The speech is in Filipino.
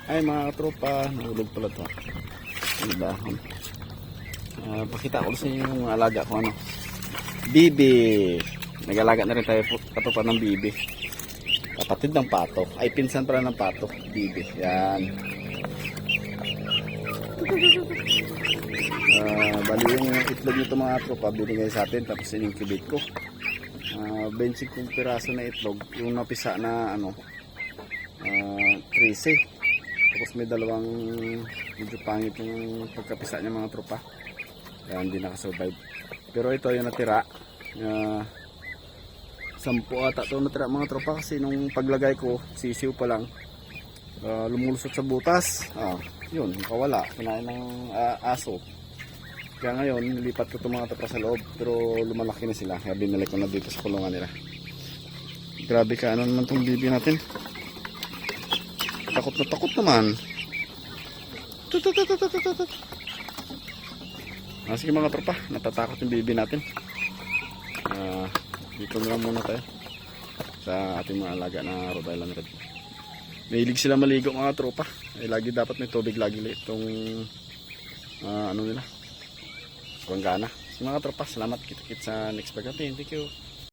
Ay mga tropa, nahulog pala to. Diba? Pakita ko sa inyo yung alaga ko ano. Bibi. Nag-alaga na rin tayo katupa ng bibi. Kapatid ng pato. Ay pinsan pala ng pato. Bibi. Yan. Bali yung itlog nito mga tropa, binigay sa atin tapos in-incubate ko. 25 piraso na itlog. Yung napisa na ano, 13. Tapos may dalawang medyo pangit yung pagkapisa niya mga tropa. Kaya hindi nakasurvive. Pero ito yung natira. 10 ata ito natira mga tropa kasi nung paglagay ko, sisiw pa lang. Lumulusot sa butas. Yun, nakawala. Kinain ng aso. Kaya ngayon, nilipat ko itong mga tropa sa loob. Pero lumalaki na sila. Kaya binalik ko na dito sa kulungan nila. Grabe ka, ano naman itong bibi natin. Takot na takot naman. Sige mga tropa, natatakot yung bibi natin. Dito na lang muna tayo sa ating mga alaga na Rhode Island Red. Mahilig sila maligo mga tropa. Lagi dapat may tubig lagi itong ano nila, Banggana. Mga tropa, salamat. Kita-kit sa next vlog natin. Thank you.